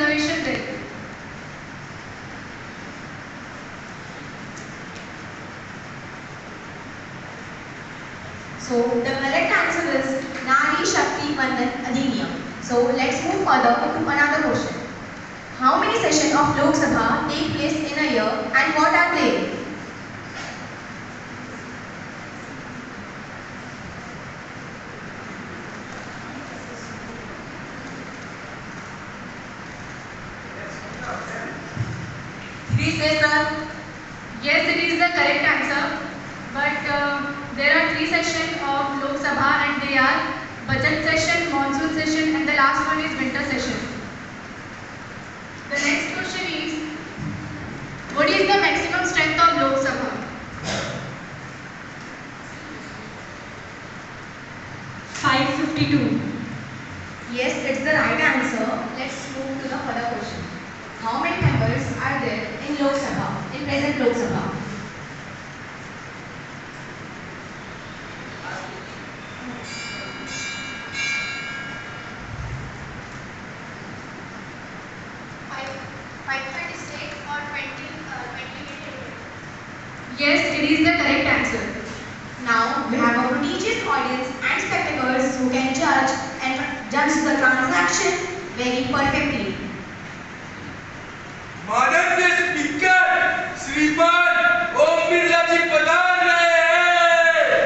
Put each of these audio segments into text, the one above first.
reservation bill? So the correct answer is Nari Shakti Vandan Adhiniyam. So let's move further to another question. How many sessions of Lok Sabha take place in a year and what are they? Three say sir. Yes, it is the correct answer. But there are three sessions of Lok Sabha and they are budget session, monsoon session and the last one is winter session. The next question is, what is the maximum strength of Lok Sabha? Yes, it's the right answer. Let's move to the further question. How many members are there in Lok Sabha, in present Lok Sabha? Yes, it is the correct answer. Now we have a prodigious audience and spectators who can judge the transaction very perfectly. माननीय speaker श्रीमान ओम बिरला जी पधार रहे हैं।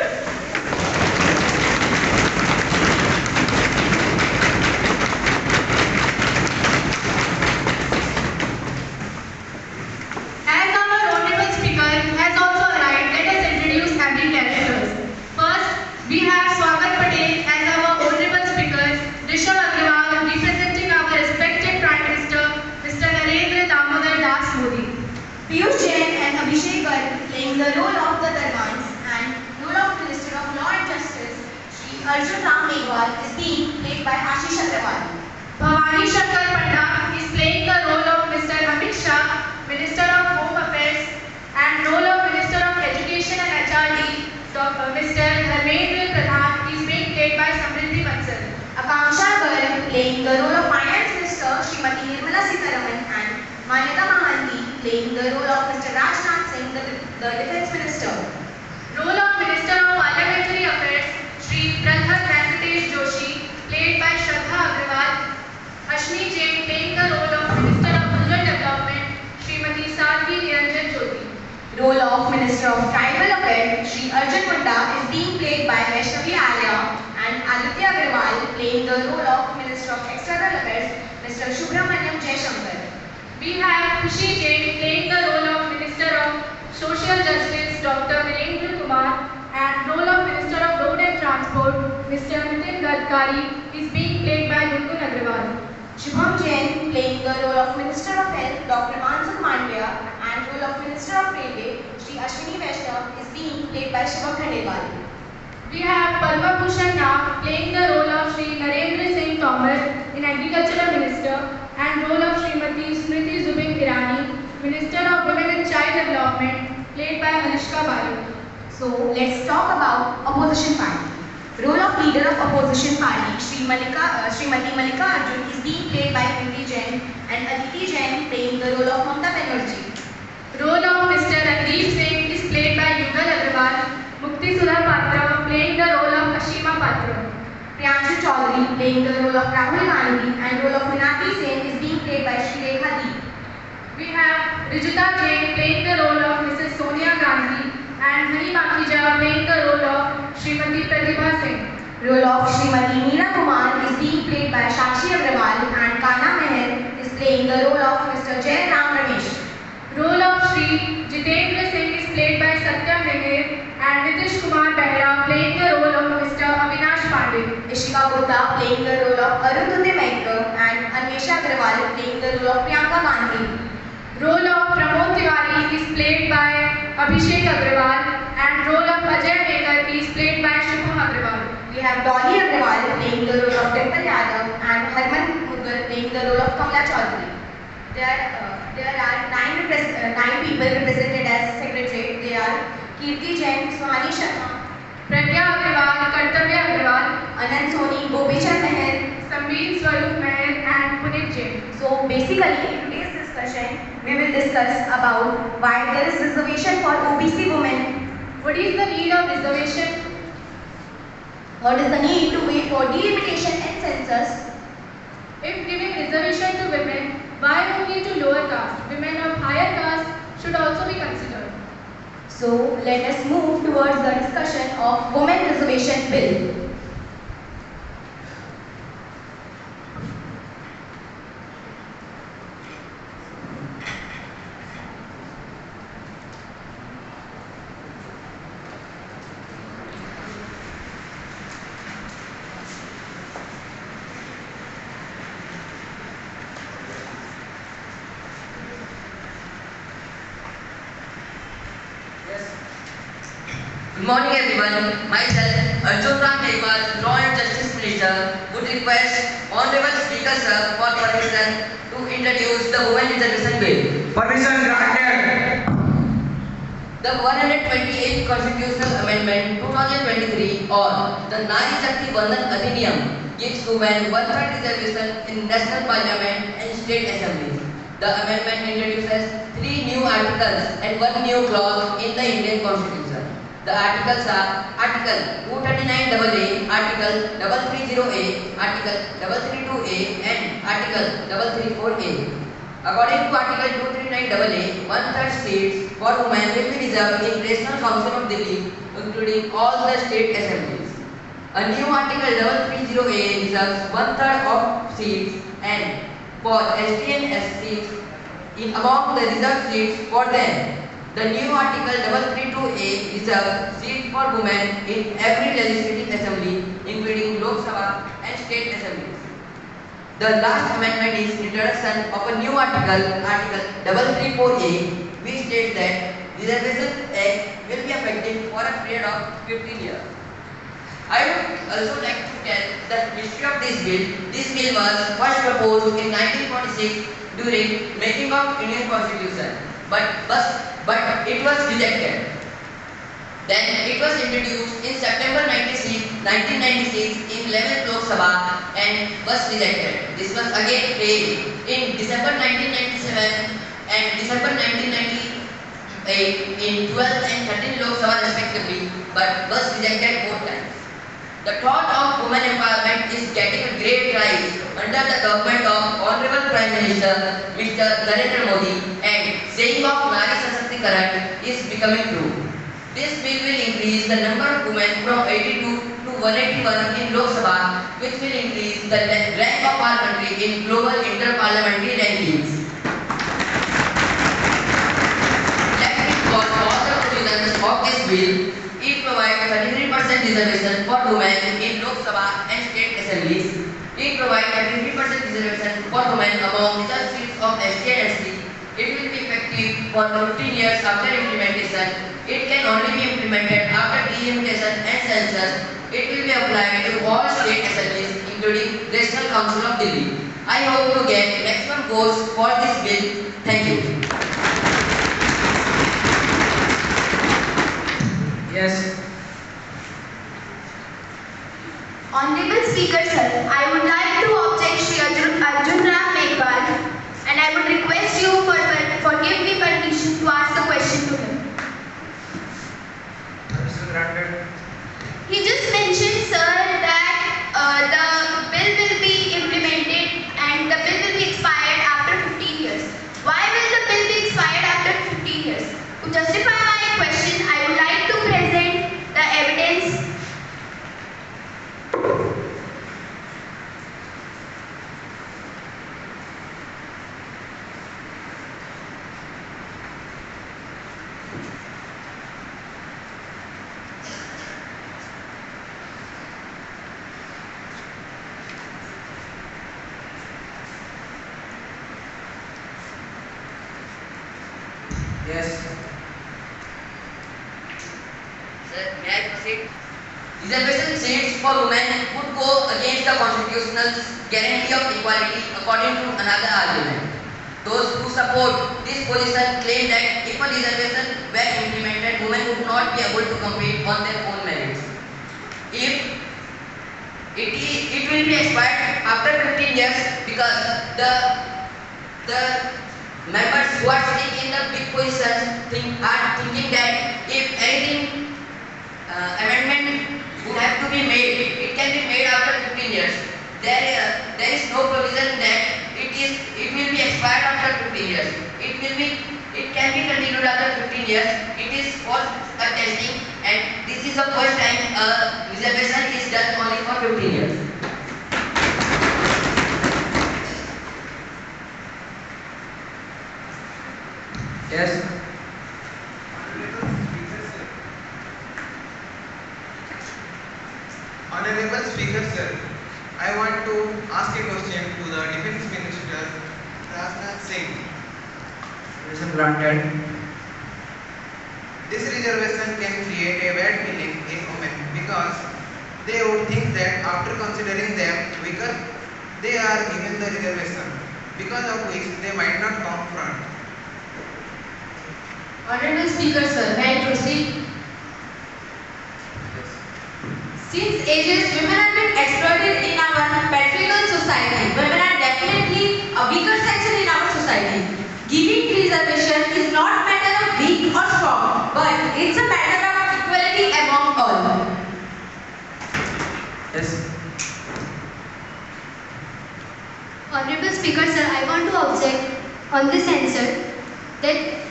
As our honorable speaker has also arrived, let us introduce every characters. First, we have Swagat Patel as our honorable speaker, Rishabh Agrawal representing our respected Prime Minister, Mr. Narendra Damodar Das Modi. Piyush Jain and Abhishek Garg playing the role of the Darmans and role of Minister of Law and Justice, Shri Arjun Ram Meghwal is being played by Ashish Agrawal. Bhavani Shankar Panda is playing the role of Mr. Amit Shah, Minister of Home Affairs, and role of Minister of Education and HRD, Mr. Dharmendra Pradhan is being played by Samriddhi Bansal. Akanksha Garg playing the role of Finance Minister Srimati Nirmala Sitharaman and Manyata Mahanti playing the role of Mr. Rajnath Singh, the Defence Minister. Role of Minister of Parliamentary Affairs, Shri Prahlad Venkatesh Joshi, played by Shraddha Agrawal. Ashmi Jain playing the role of Minister of Rural Development, Srimati Sadhvi Niranjan Jyoti. Role of Minister of Tribal Affairs Shri Arjun Munda is being played by Vaishnavi Arya and Aditya Agrawal playing the role of Minister of External Affairs Mr. Subramaniam Jaishankar. We have Khushi Jain playing the role of Minister of Social Justice, Dr. Virendra Kumar, and role of Minister of Road and Transport, Mr. Nitin Gadkari, is being played by Gungun Agrawal. Shubham Jain playing the role of Minister of Health Dr. Mansukh Mandia and role of Minister of Railway Shri Ashwini Vaishnav is being played by Shivam Khandelwal. We have Padma Bhushan Nag playing the role of Shri Narendra Singh Tomar in Agricultural Minister and role of Srimati Smriti Zubin Irani, Minister of Women and Child Development, played by Anushka Baru. So let's talk about opposition party. Role of leader of opposition party Srimati Malika Arjun is being played by Hindi Jain and Aditi Jain playing the role of Mamta Banerjee. Role of Mr. Randeep Singh is played by Yugal Agrawal. Mukti Sudha Patra playing the role of Ashima Patra. Priyanshu Chaudhary playing the role of Rahul Gandhi and role of Minati Sen is being played by Srirekha Deep. We have Rijita Jain playing the role of Mrs. Sonia Gandhi and Hani Makhija playing the role of Srimati Pratibha Singh. Role of Srimati Meera Kumar is being played by Shakshi Agrawal and Kana Meher is playing the role of Mr. Jay Ram Ramesh. Role of Shri Jitendra Singh is played by Satyam Mehir and Nitish Kumar Behra playing the role of Mr. Avinash Pandey. Ishika Gupta playing the role of Arundhati Maitre and Anvesha Agrawal playing the role of Priyanka Gandhi. Role of Pramod Tiwari is played by Abhishek Agrawal and role of Ajay Mekar is played by Shubham Agrawal. We have Dolly Agrawal playing the role of Dimple Yadav and Harman Mughal playing the role of Kamala Chaudhary. There are nine people represented as secretary. They are Kirti Jain, Suhani Sharma, Pragya Agrawal, Kartavya Agrawal, Anand Soni, Gopichan Meher. Sambir Swarup Meher and Punit Jain. So basically Basically, in today's discussion, we will discuss about why there is reservation for OBC women. What is the need of reservation? What is the need to wait for delimitation and census? If giving reservation to women, why only to lower caste? Women of higher caste should also be considered. So, let us move towards the discussion of Women Reservation Bill. Good morning everyone. Myself, Arjun Ram Meghwal, Law and Justice Minister, would request Honorable Speaker Sir for permission to introduce the Women Reservation Bill. Permission granted. The 128th Constitutional Amendment 2023 or the Nari Shakti Bandhan Adhiniyam gives women one-third reservation in National Parliament and State Assemblies. The amendment introduces 3 new articles and 1 new clause in the Indian Constitution. The articles are Article 239AA, Article 330A, Article 332A and Article 334A. According to Article 239AA, one-third seats for women will be reserved in National Council of Delhi, including all the state assemblies. A new Article 330A reserves one-third of seats and for ST and SCs in among the reserved seats for them. The new Article 332A reserves seats for women in every legislative assembly, including Lok Sabha and state assemblies. The last amendment is introduction of a new article, Article 334A, which states that Reservation Act will be effective for a period of 15 years. I would also like to tell the history of this bill. This bill was first proposed in 1946 during making of Indian Constitution, but it was rejected. Then it was introduced in September 1996 in 11th Lok Sabha and was rejected. This was again raised in December 1997 and December 1998 in 12th and 13th Lok Sabha respectively, but was rejected 4 times. The thought of women empowerment is getting a great rise under the government of Honorable Prime Minister Mr. Narendra Modi, and saying of Nari Sashaktikarana is becoming true. This bill will increase the number of women from 82 to 181 in Lok Sabha, which will increase the rank of our country in global inter-parliamentary rankings. Let me call all the provisions of this bill. It provides 33% reservation for women in Lok Sabha and state assemblies. It provides 33% reservation for women among the seats of SC and ST. It will be effective for 15 years after implementation. It can only be implemented after delimitation and census. It will be applied to all state assemblies, including National Council of Delhi. I hope to get maximum votes for this bill. Thank you. Yes. Honorable Speaker Sir, I would like to object Shri Arjun Ram Meghwal, and I would request you for give me permission to ask the question to him. Permission granted. He just mentioned, sir, that the bill will be implemented and the bill will be expired after 15 years. Why will the bill be expired after 15 years? To justify my question, I would like to present the evidence. Yes. Sir, may I proceed? Reservation seats for women would go against the constitutional guarantee of equality according to another argument. Those who support this position claim that if a reservation were implemented, women would not be able to compete on their own merits. If it will be expired after 15 years because the The members who are sitting in the big positions are thinking that if anything amendment would have to be made, it can be made after 15 years. There is no provision that it will be expired after 15 years. It can be continued after 15 years. It is for a testing, and this is the first time a reservation is done only for 15 years. Yes. Honorable Speaker Sir, I want to ask a question to the Defence Minister Rajnath Singh. Permission granted. This reservation can create a bad feeling in women because they would think that after considering them weaker, they are given the reservation, because of which they might not come front. Honorable Speaker, sir, may I proceed? Since ages, women have been exploited in our patriarchal society. Women are definitely a weaker section in our society. Giving reservation is not a matter of weak or strong, but it's a matter of equality among all. Yes. Honorable Speaker, sir, I want to object on this answer that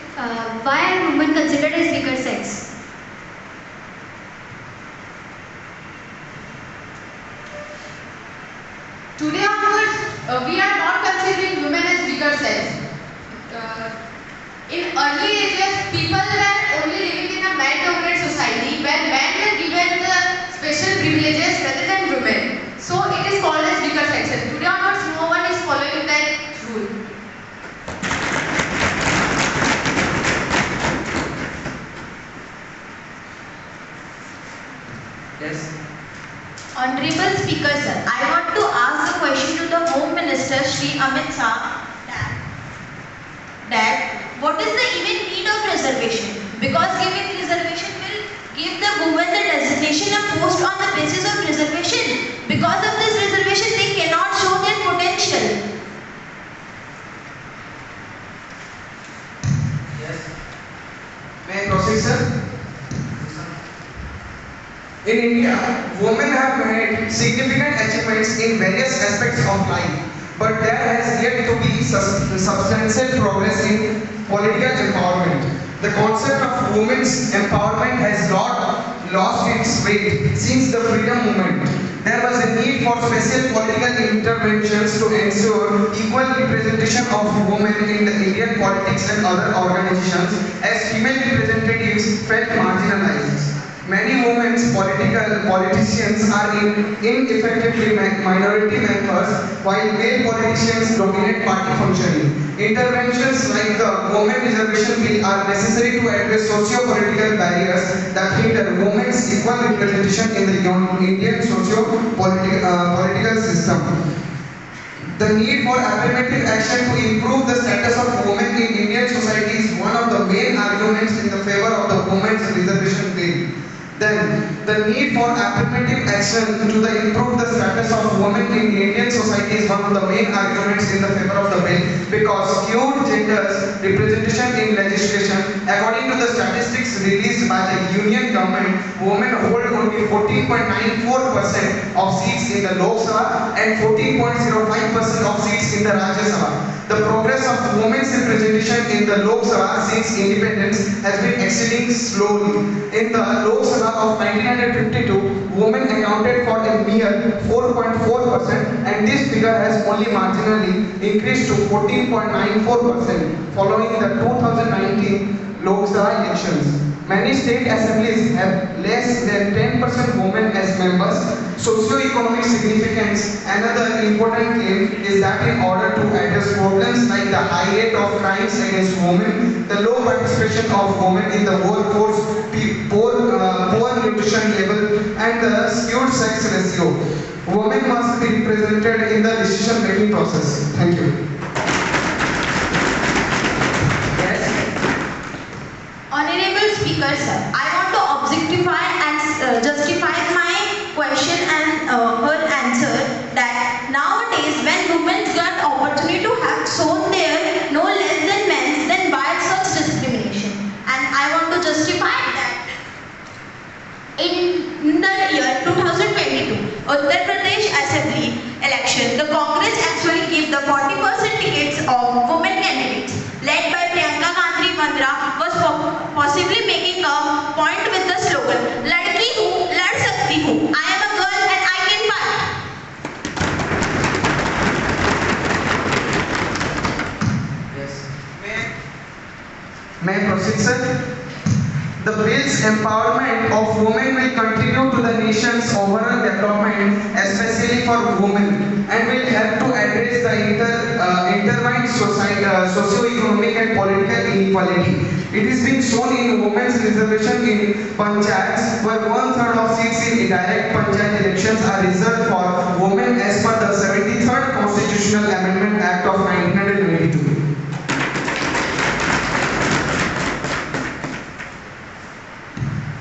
why are women considered as weaker sex? Today onwards, we are not considering women as weaker sex. In early ages, people were only living in a man-dominated society where men were given the special privileges rather than women. So it is called as weaker sex. Today onwards, no one is following that rule. Yes. Honorable Speaker, sir, I want to ask a question to the Home Minister, Shri Amit Shah, that what is the even need of reservation? Because giving reservation will give the women the designation of post on the basis of reservation. Because of this reservation, they cannot show their potential. Yes. May I proceed, sir? In India, women have made significant achievements in various aspects of life, but there has yet to be substantial progress in political empowerment. The concept of women's empowerment has lost its weight since the freedom movement. There was a need for special political interventions to ensure equal representation of women in the Indian politics and other organizations, as female representatives felt marginalized. Many women's politicians are ineffectively minority members, while male politicians dominate party functioning. Interventions like the Women Reservation Bill are necessary to address socio-political barriers that hinder women's equal representation in the Indian socio-political system. The need for affirmative action to improve the status of women in Indian society is one of the main arguments in the favor of the Women's Reservation Bill. Then, the need for affirmative action to improve the status of women in Indian society is one of the main arguments in the favor of the bill, because skewed genders representation in legislation. According to the statistics released by the Union government, women hold only 14.94% of seats in the Lok Sabha and 14.05% of seats in the Rajya Sabha. The progress of women's representation in the Lok Sabha since independence has been exceeding slowly. In the Lok Sabha of 1952, women accounted for a mere 4.4%, and this figure has only marginally increased to 14.94% following the 2019 Lok Sabha elections. Many state assemblies have less than 10% women as members. Socio-economic significance. Another important claim is that in order to address problems like the high rate of crimes against women, the low participation of women in the workforce, poor nutrition level, and the skewed sex ratio, women must be represented in the decision-making process. Thank you. Honorable Speaker, sir, I want to objectify and justify my question and her answer that nowadays when women got opportunity to have shown their reservation, the Congress actually gave the 40% tickets of women candidates, led by Priyanka Gandhi Vandra, was possibly making a point with the slogan, "Ladki hu, lad sakti hu. I am a girl and I can fight." Yes. May I proceed, sir? The bill's empowerment of women will contribute to the nation's overall development, especially for women, and will help to address the intertwined socio-economic and political inequality. It is being shown in women's reservation in panchayats, where 1/3 of seats in direct panchayat elections are reserved for women as per the 73rd Constitutional Amendment Act of 1992.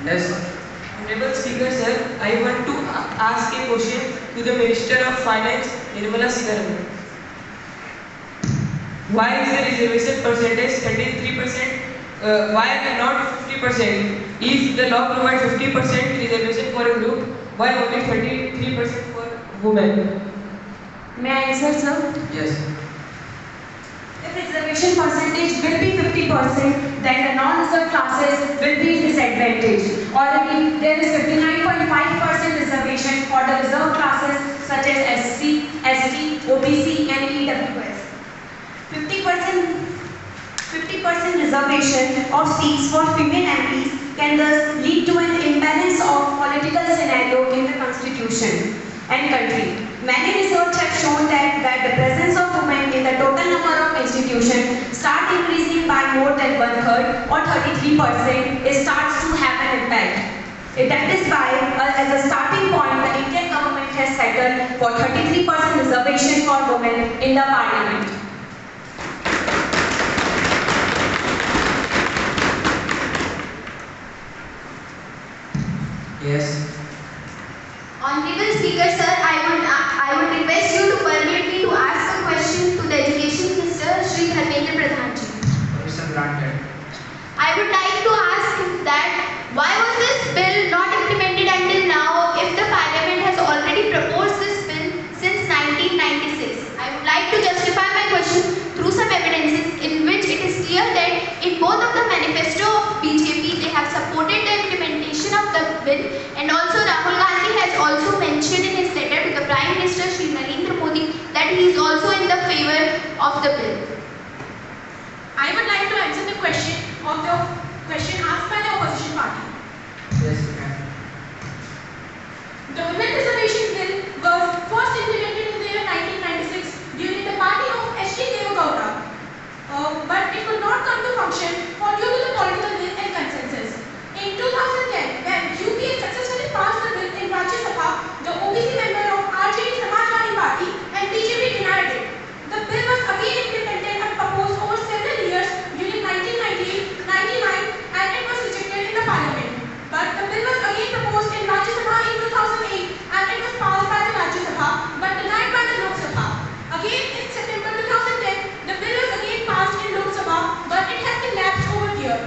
Yes. Honorable Speaker, sir, I want to ask a question to the Minister of Finance, Nirmala Sitharaman. Why is the reservation percentage 33%? Why not 50%? If the law provides 50% reservation for a group, why only 33% for women? May I answer, sir? Yes. If reservation percentage will be 50%, then the non-reserved classes will be disadvantaged. Already there is 59.5% reservation for the reserved classes such as SC, ST, OBC and EWS. 50% reservation of seats for female MPs can thus lead to an imbalance of political scenario in the constitution and country. Many research have shown that the presence of women in the total number of institutions start increasing by more than 1/3 or 33%, it starts to have an impact. That is why, as a starting point, the Indian government has settled for 33% reservation for women in the parliament. Yes. Honorable Speaker, sir, I would request you to permit me to ask a question to the Education Minister, Shri Dharmendra Pradhan ji. Permission granted. I would like to ask that why was this bill not implemented until now if the Parliament has already proposed this bill since 1996? I would like to justify my question through some evidences in which it is clear that in both of the manifesto of BJP they have supported the implementation of the bill, and also Rahul Gandhi has also mentioned in his letter to the Prime Minister Shri Narendra Modi that he is also in the favor of the bill. I would like to answer the question asked by the opposition party. Yes, you can. The women reservation bill was first implemented in the year 1996 during the party of H.D. Deve Gowda, but it could not come to function due to the political will and consensus. In 2010, when UPA successfully passed the bill in Rajya Sabha, the OBC member of RJD Samajwadi Party and BJP denied it. The bill was again implemented and proposed over several years during 1998, 99 and it was rejected in the parliament. But the bill was again proposed in Rajya Sabha in 2008 and it was passed by the Rajya Sabha but denied by the Lok Sabha. Again in September 2010, the bill was again passed in Lok Sabha but it has been lapsed over here.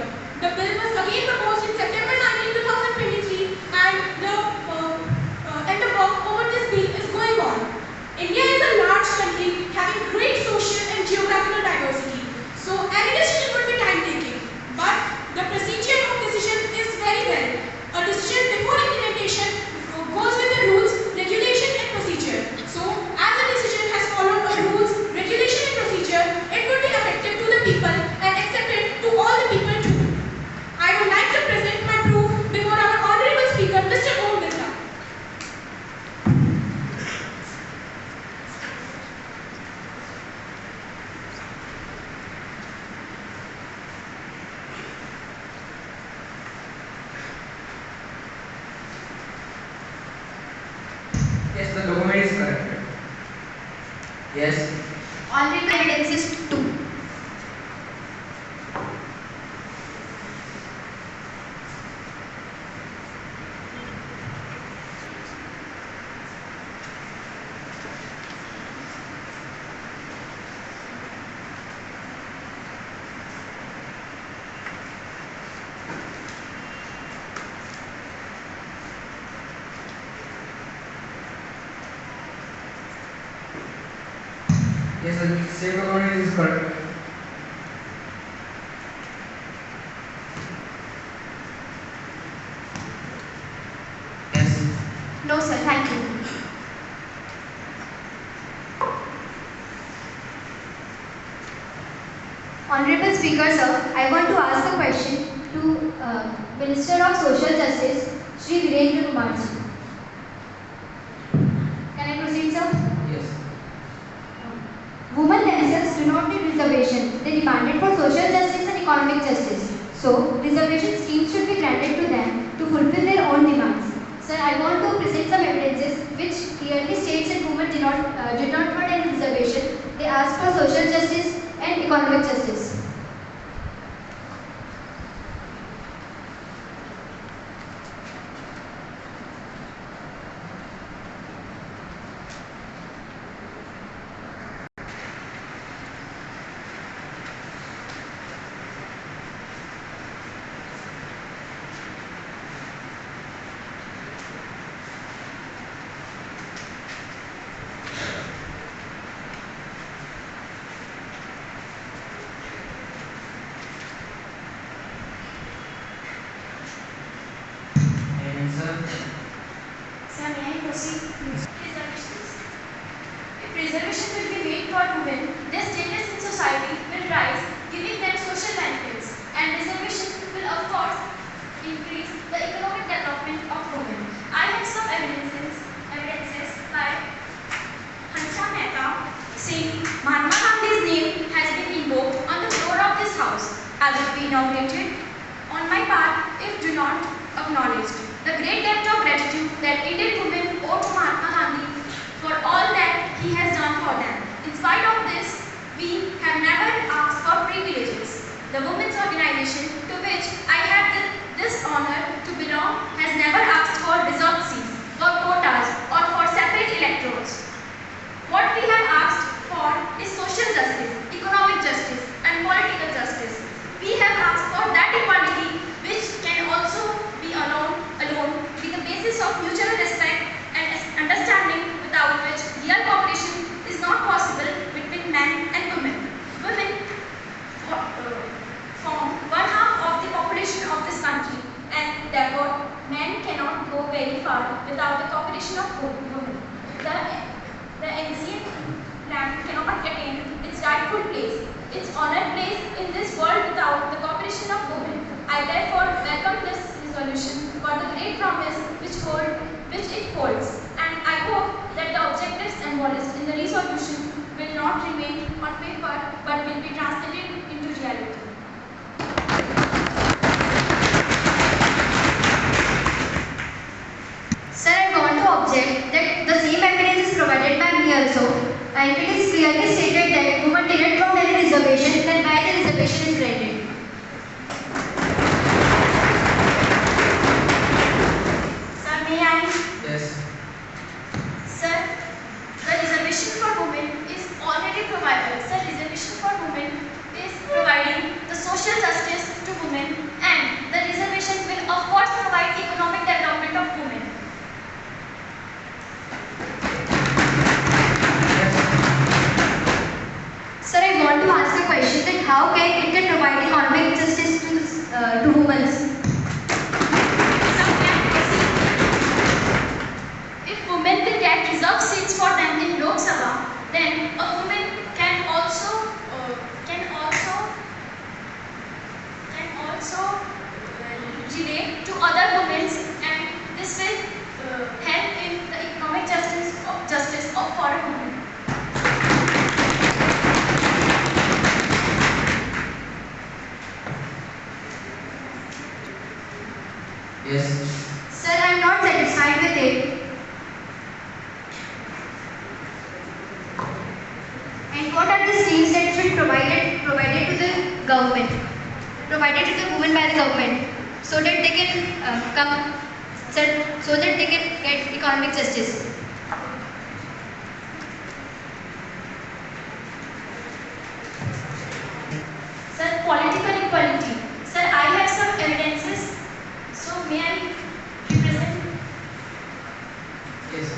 The bill was again proposed in September 19, 2023 and the work over this bill is going on. India is a large country having great social and geographical diversity. So any decision would be time taking. But the procedure of decision is very well. A decision before implementation goes with the rules, regulation and procedure. So as a decision has followed the rules, regulation and procedure, it would be effective to the people and accepted to all the people too. I would like to present my proof before our Honorable Speaker, Mr. Om Birla. Yes, the document is corrected. Yes. Honorable evidences 2. Yes, sir. State government is correct. Yes. No, sir. Thank you. Honorable Speaker, sir, I want to ask a question to Minister of Social Justice, Shri Virendra Kumar ji. Can I proceed, sir? Yes. Women themselves do not need reservation. They demanded for social justice and economic justice. So, reservation schemes should be granted to them to fulfill their own demands. Sir, I want to present some evidences which clearly states that women did not want any reservation. They asked for social justice and economic justice. And sir. Sir, may I proceed? Reservations. If reservation will be made for women, their status in society will rise, giving them social benefits, and reservation will of course increase the economic development of women. I have some evidences by Hansha Mehta saying Mahatma Gandhi's name has been invoked on the floor of this house as it be inaugurated. On my part, if do not acknowledged the great debt of gratitude that Indian women owe to Mahatma Gandhi for all that he has done for them. In spite of this, we have never asked for privileges. The women's organization to which I have this honor to belong has never asked for reserved seats, for quotas, or for separate electorates. What we have asked for is social justice, economic justice, and political justice. We have asked for that equality which can also be alone be the basis of mutual respect and understanding, without which real cooperation is not possible between men and women. Women form one half of the population of this country, and therefore men cannot go very far without the cooperation of women. The ancient land cannot attain its rightful place, its honored place in this world without the cooperation of women. I therefore welcome this resolution for the great promise which it holds, and I hope that the objectives symbolized in the resolution will not remain on paper but will be translated into reality. Sir, I want to object that the same evidence is provided by me also, and it is clearly stated that women didn't want any reservation, then why the reservation is granted. Sir, may I? Yes. Sir, the reservation for women is already provided. Sir, reservation for women is providing the social justice to women, and the reservation will of course provide economic development of women. Sir, I want to ask a question that how can it provide economic justice to women? If women will get reserved seats for them in Lok Sabha, then a woman can also relate to other women, and this will help in the economic justice of foreign women. Yes. Sir, I am not satisfied with it. And what are the schemes that should be provided to the government, provided to the women by the government, so that they can so that they can get economic justice? Sir, political equality. Sir, I have some evidences. So may I represent? Yes.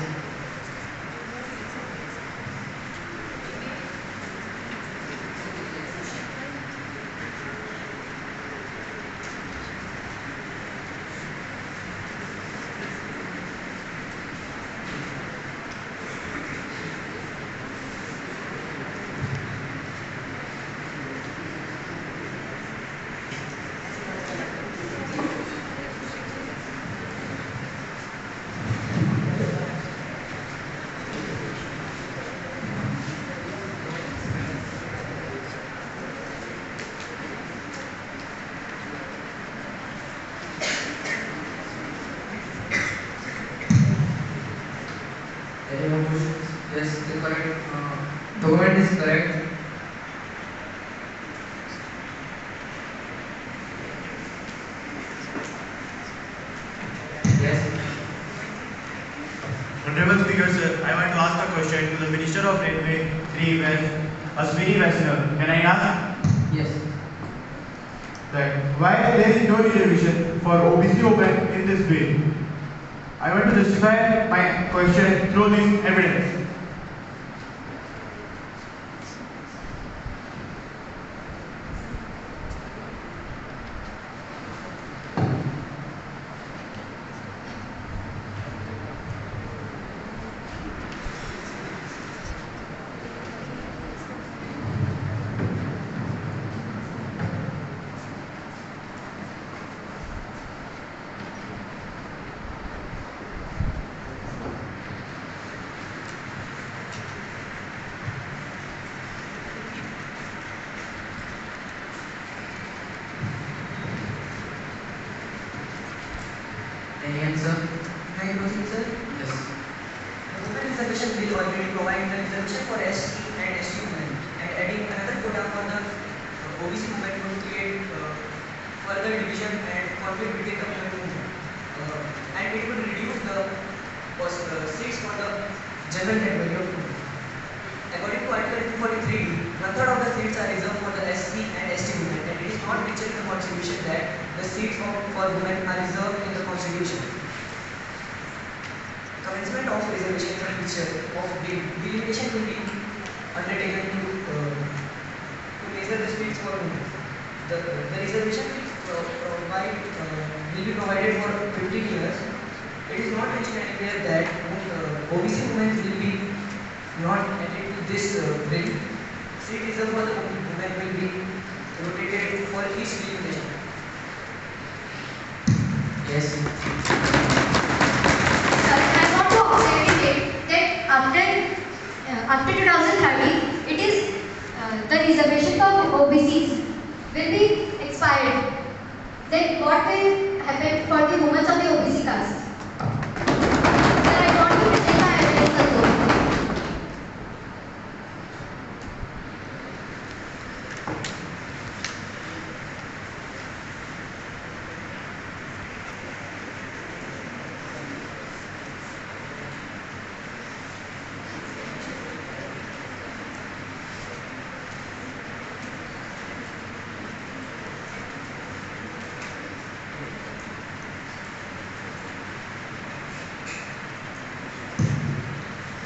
is correct. Yes. Honorable Speaker, sir, I want to ask a question to the Minister of Railway, Shri Ashwini Vaishnaw. Can I ask? Yes. That why there is no reservation for OBC women in this bill? I want to justify my question through this evidence. Any answer? Can I proceed, sir? Yes. The women reservation bill already provides the reservation for ST and ST women, and adding another quota for the OBC women would create further division and conflict between the women, and it would reduce the seats for the general category of women. According to Article 243, one-third of the seats are reserved for the SC and ST women, and it is not mentioned in the Constitution that the seats for women are reserved in the Constitution. Commencement of reservation feature of delimitation will be undertaken to measure the seats for women. The reservation will be provided for 15 years. It is not mentioned anywhere that OBC women will be not added to this bill. Seat reserved for the women will be rotated for each delimitation. Yes. I want to observe that after 2030, it is the reservation for OBCs will be expired. Then what will happen for the women of the OBC caste? Sir, I want to present my evidence also.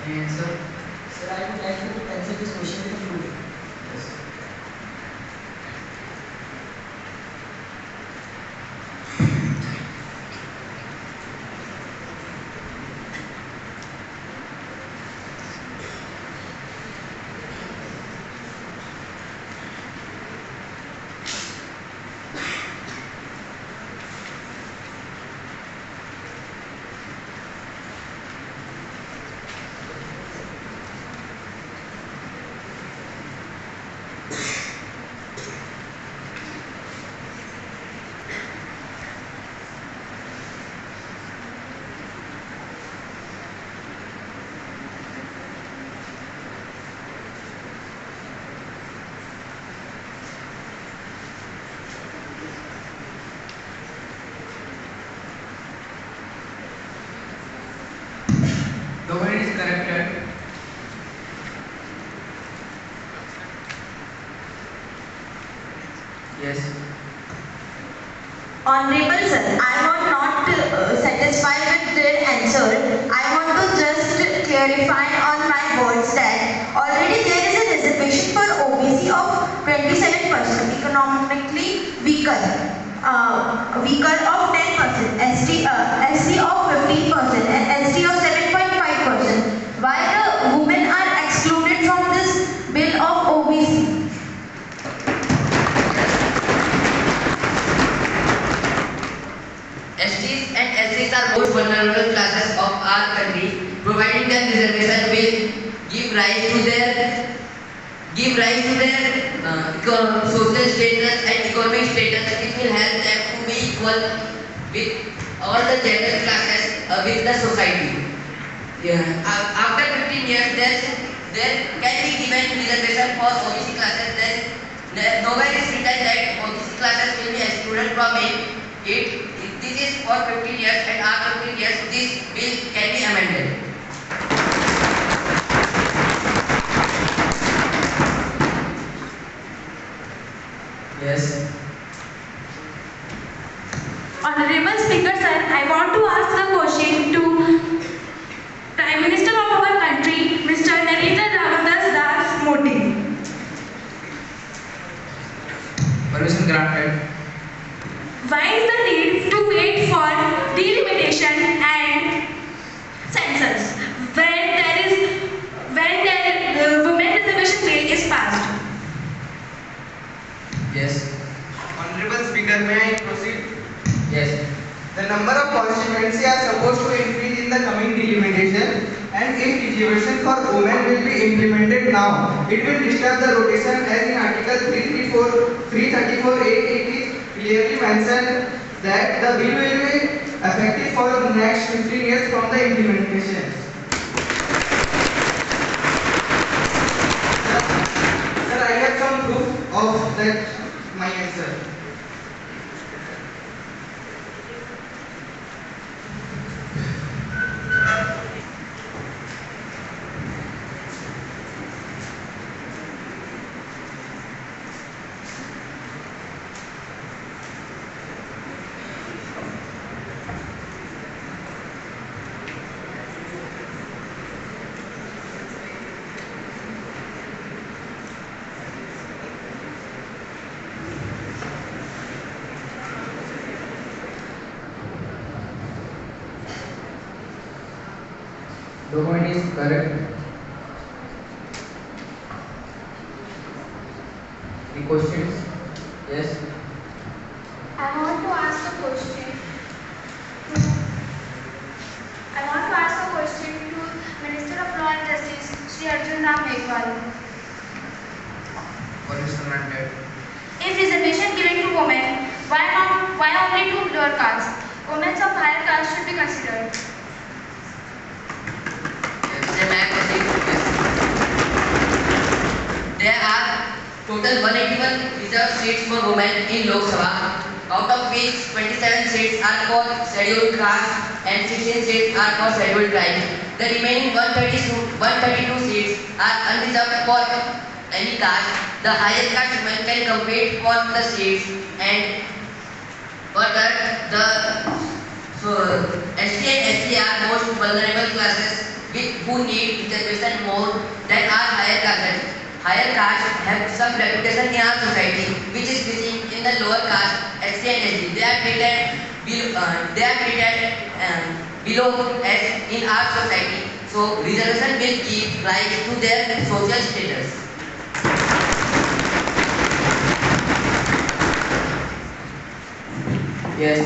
Any answer? Sir, I would like to answer this question with a proof. Yes. Document is corrected. Yes. Honorable sir, I was not satisfied with their answer. I want to just clarify on my words that already there is a reservation for OBC of 27%, economically weaker, weaker of 10%, ST of 15%, and ST of 7.5%. Why the women are excluded from this bill of OBC? STs and SCs are most vulnerable classes of our country. Providing them reservation will give rise to their social status and economic status, which will help them to be equal with all the general classes with the society. After 15 years, there can be given reservation for OBC classes, then nowhere is written that OBC classes will be excluded from it. This is for 15 years and after 15 years this bill can be amended. Yes. Honorable Speaker Sir, I want to ask a question to Prime Minister of our country, Mr. Narendra Das Modi. Permission granted. Why is the need to wait for delimitation and census when the women reservation bill is passed? Yes. Honorable Speaker, may I proceed? Yes. The number of constituencies are supposed to increase in the coming delimitation, and if reservation for women will be implemented now, it will disturb the rotation as in Article 334A it is clearly mentioned that the bill will be effective for the next 15 years from the implementation. Sir, I have some proof of that my answer. Document is correct. The questions? Yes. I want to ask a question to Minister of Law and Justice, Shri Arjun Ram Meghwal. Permission granted. If reservation given to women, why only to lower caste? Women of higher caste should be considered. There are total 181 reserved seats for women in Lok Sabha, out of which 27 seats are for scheduled caste and 16 seats are for scheduled tribes. The remaining 132 seats are unreserved for any caste. The higher caste women can compete for the seats, and for that the ST and SC are most vulnerable classes who need reservation more than our higher castes. Higher castes have some reputation in our society, which is missing in the lower caste, SC and ST. They are treated below as in our society. So reservation will give rise to their social status. Yes.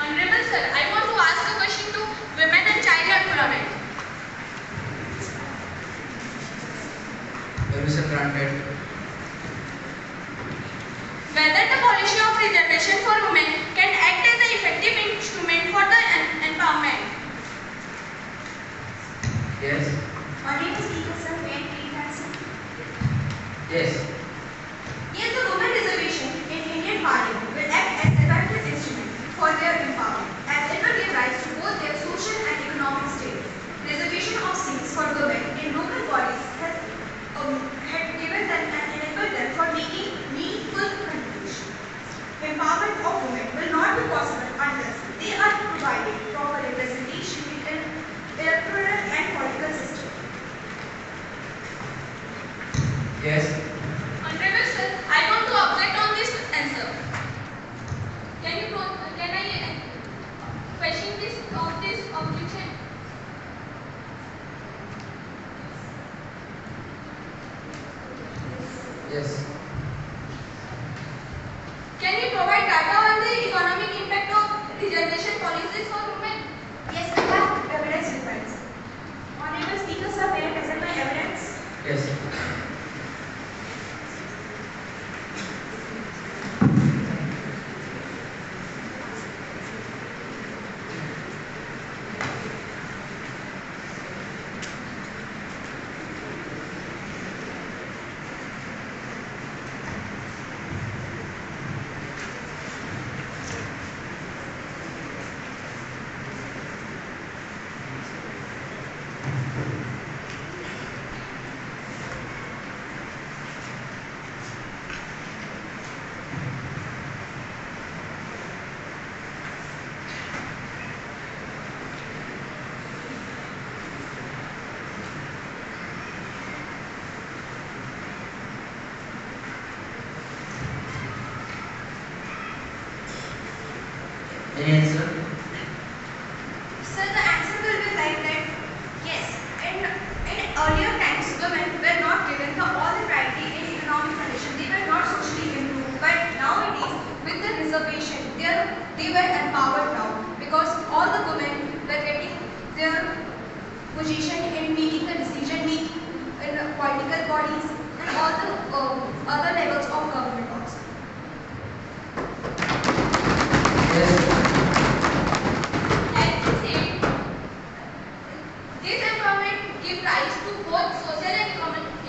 Honorable Sir, I want to ask a question to Women and Child Employment. Permission granted. Whether the policy of reservation for women can act as an effective instrument for the empowerment. Yes. Honorable Speaker Sir, may I please answer? Yes. Yes, the women reservation in Indian Parliament will act as an effective instrument for their empowerment, as it will give rise to both their social and economic status. Reservation of seats for women in local bodies had given them and enabled them for making meaningful contribution. Empowerment of women will not be possible unless they are provided proper representation in the electoral and political system. Yes. Honorable Sir, I want to object on this answer. Can I question this objection? Yes. Can you provide data on the economic impact of reservation policies for women? Yes, I have evidence with me. Honorable Speaker Sir, may I present my evidence? Yes. Any answer? Sir, the answer will be like that. Yes, in earlier times, women were not given all the priority in economic condition. They were not socially improved. But nowadays, with the reservation, they were empowered now because all the women were getting their position in making the decision making in political bodies and all the other levels of government also. As you said, this empowerment gives rise to both social and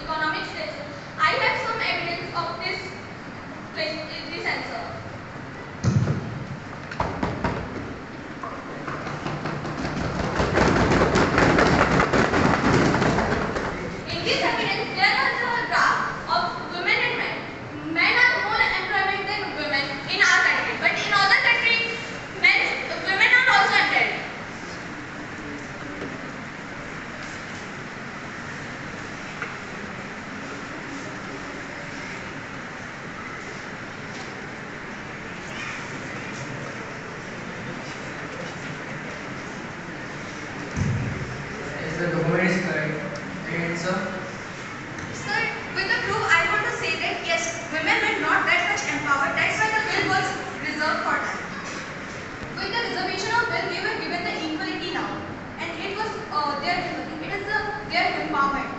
economic status. I have some evidence of this answer. In this evidence, there is a graph of women and men. Men are more employment than women in our country, but in other countries, women are also employed. Yes, the document is correct. Any answer? Sir, with the proof, I want to say that yes, women were not that much empowered. That's why the bill was reserved for them. With the reservation of bill, they were given the equality now, and it was their empowerment.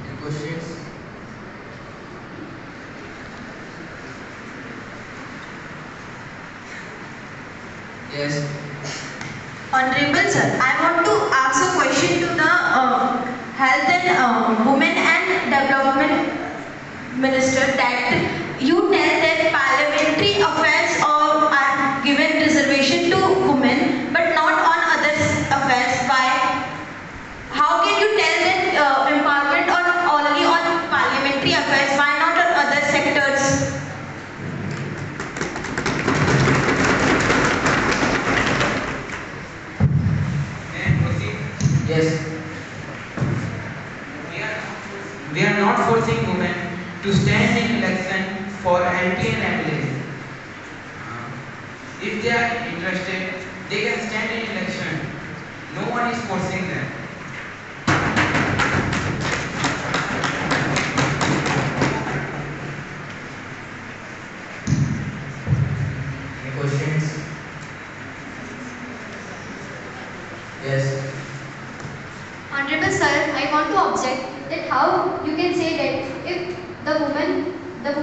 Any questions? Yes. Honorable sir, I want to ask a question to the Health and Women and Development Minister that you tell that parliamentary affairs are given reservation to women but not on other affairs. Why? How can you tell that empowerment only on parliamentary affairs? Why not on other sectors? Yes. We are not forcing women to stand in election for MP and MLA. If they are interested, they can stand in election. No one is forcing them. Any questions? Yes. Honorable sir, I want to object that how you can say that if the women are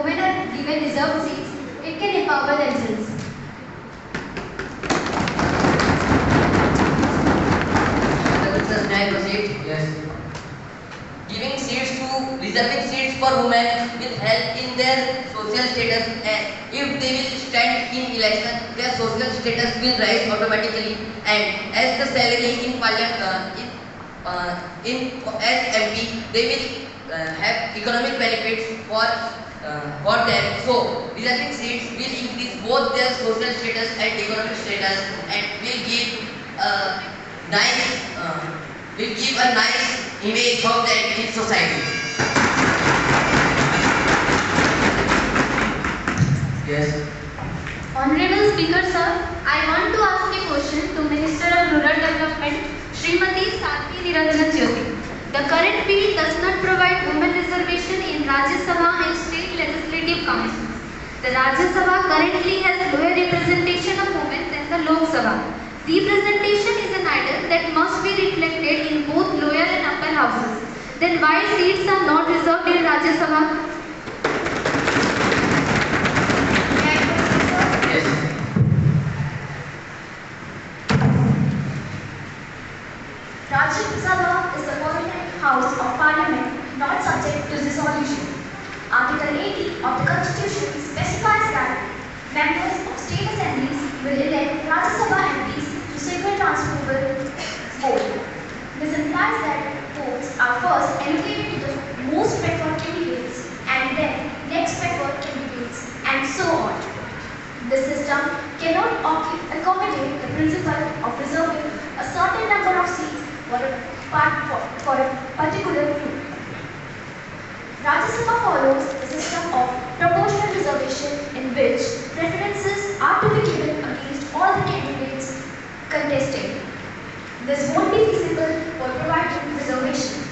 given reserved seats, it can empower themselves. May I proceed? Yes. Giving seats to reserving seats for women will help in their social status, and if they will stand in election, their social status will rise automatically, and as the salary in parliament as MP, they will have economic benefits for them. So reserving seats will increase both their social status and economic status, and will give a nice image of them in society. Yes. Honorable Speaker sir, I want to ask a question to Minister of Rural Development, Srimati Sathi Niranjan Jyoti. The current bill does not provide women reservation in Rajya Sabha and state legislative councils. The Rajya Sabha currently has lower representation of women than the Lok Sabha. Representation is an idol that must be reflected in both lower and upper houses. Then why seats are not reserved in Rajya Sabha? Yes. Rajya Sabha is the permanent house of parliament not subject to dissolution. Article 80 of the Constitution specifies that members of state assemblies will elect Rajya Sabha MPs to single transferable vote. This implies that votes are first allocated to the most preferred candidates and then next preferred candidates and so on. This system cannot accommodate the principle of reserving a certain number of seats for a particular group. This won't be feasible or provide reservation.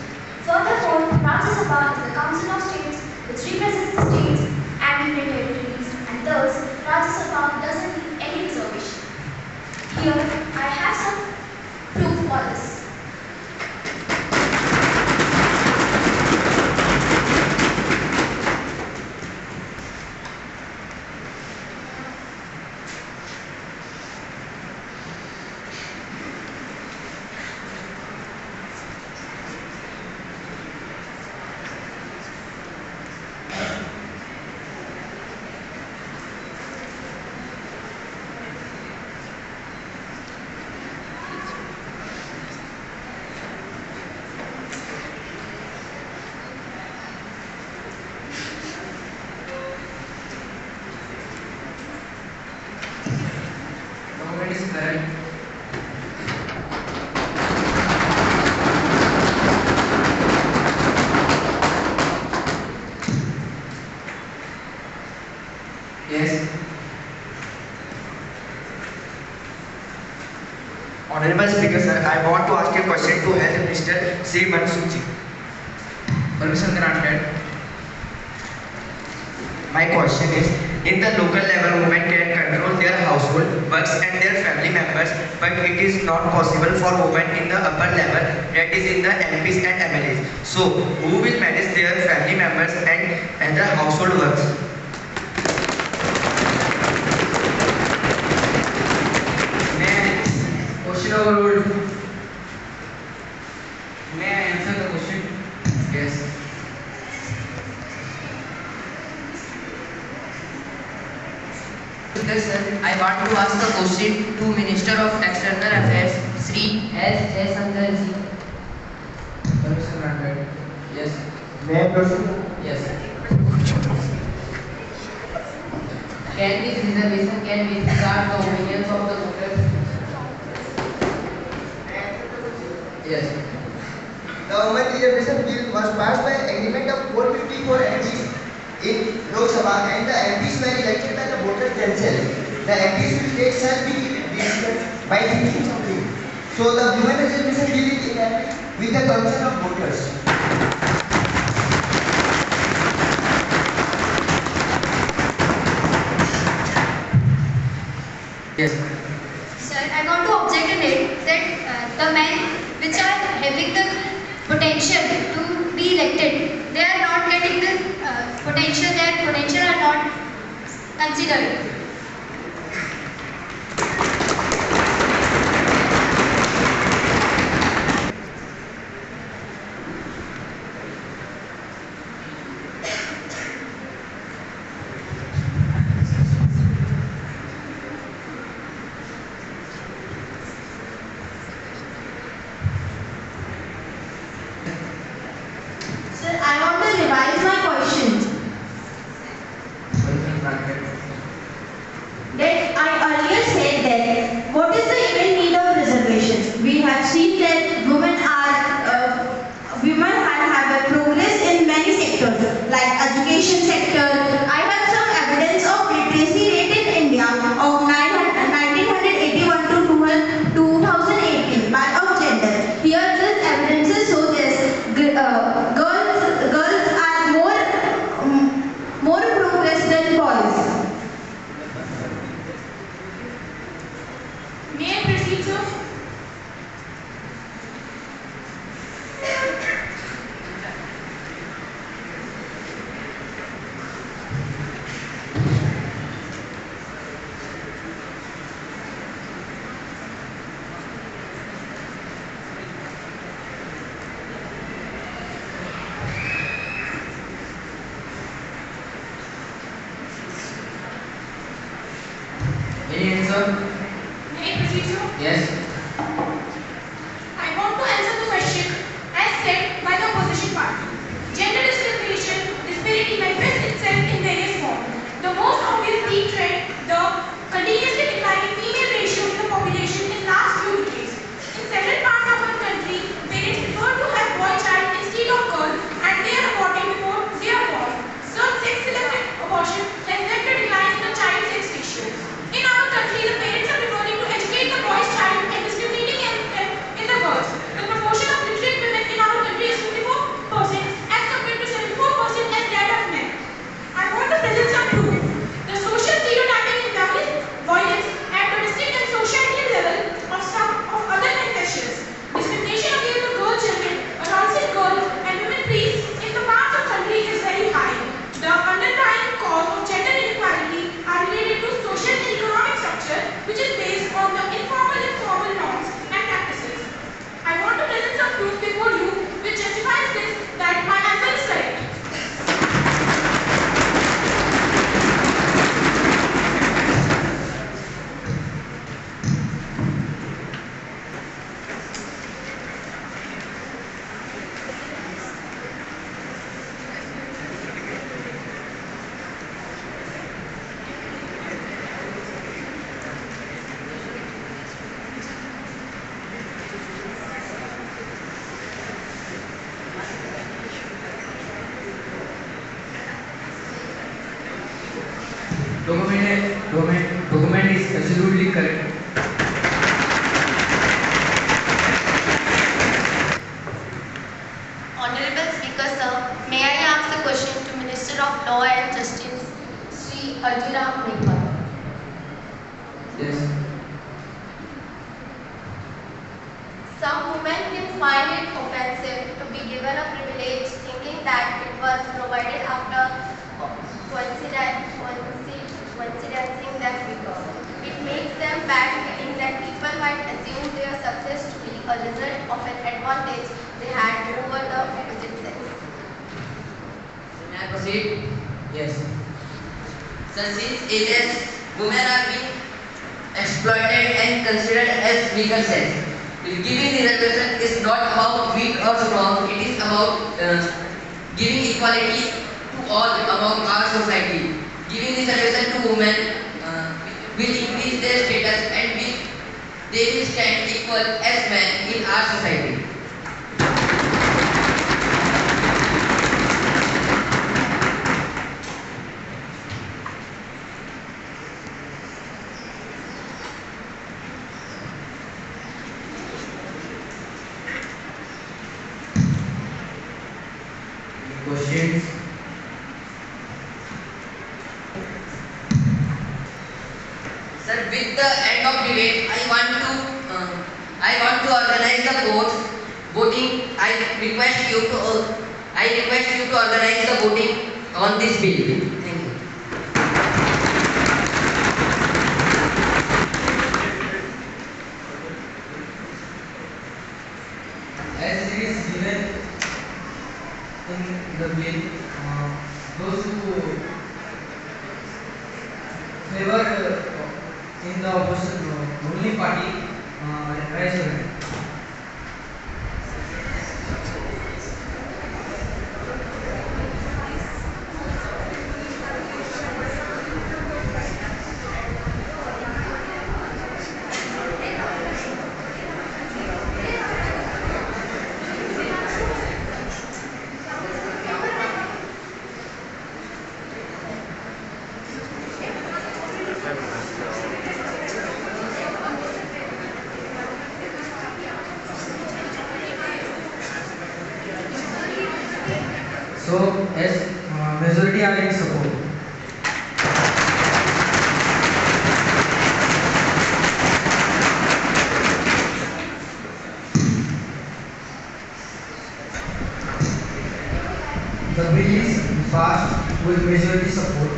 Furthermore, Rajya Sabha is the Council of States which represents the states and union territories, and thus Rajya Sabha doesn't need any reservation. Here, I have some proof for this. Government is correct. Yes. Honorable Speaker, sir, I want to ask a question to Health Minister Sri Mansukh Ji. Permission granted. My question is, in the local level, women can control their household works and their family members, but it is not possible for women in the upper level, that is in the MPs and MLAs. So, who will manage their family members and the household works? Question overruled. May I answer the question? Yes. Yes, sir. I want to ask a question to Minister of External Affairs, Sri S. Jaishankar ji. Permission granted. Yes. May I proceed? Yes. Can this reservation be regard the opinions of the voters? Yes. The Women Reservation Bill was passed by agreement of 454 MPs in Lok Sabha, and the MPs were elected by the voters themselves. The MPs will take shall be decided by thinking something. So the Women Reservation Bill is enacted with the consent of voters. Yes. Sir, I want to object in it that the men which are having the potential to be elected, they are not getting the potential, their potential are not considered. Sir, I want to revise my question. Permission granted. That I earlier said that what is the even need of reservation? We have seen that women have a progress in many sectors like education sector. I have some evidence of literacy rate in India of 1981 to 2018 by of gender. Here this evidences show this girls are more progress than boys. May I proceed, sir? Any answer? May I proceed, sir? Yes. I want to answer the question as said by the opposition party. Gender discrimination disparity manifests itself in various forms. The most obvious deep trend, the continuously declining female ratio in the population in last few decades. In several parts of our country, parents prefer to have boy child instead of girl, and they are aborting before they are born. Some sex-selective abortion has led to decline in the child sex ratio. In our country, the parents are preferring to educate the boy's child and document is absolutely correct. Honorable Speaker, sir, may I ask the question to Minister of Law and Justice, Sri Arjuram Meghwal? Yes. Some women can find it offensive to be given a privilege thinking that it was provided after coincidencing them before. It makes them bad feeling that people might assume their success to be a result of an advantage they had over the opposite sex. May I proceed? Yes. So since ages, women are being exploited and considered as weaker sex. Giving reservation is not about weak or strong, it is about giving equality to all among our society. Giving reservation to women will increase their status and they will stand equal as men in our society. Questions? Sir, with the end of debate, I want to organize the voting. I request you to organize the voting on this bill. Thank you. As it is given in the bill, those who favor in the opposition ruling party raise your hand. So, as majority are in support. The bill is passed with majority support.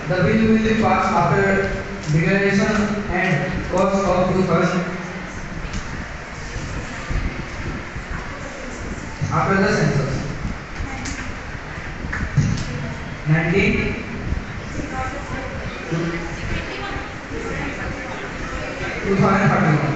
The bill will be passed after declaration and cost of the first. After the census. 19 2031.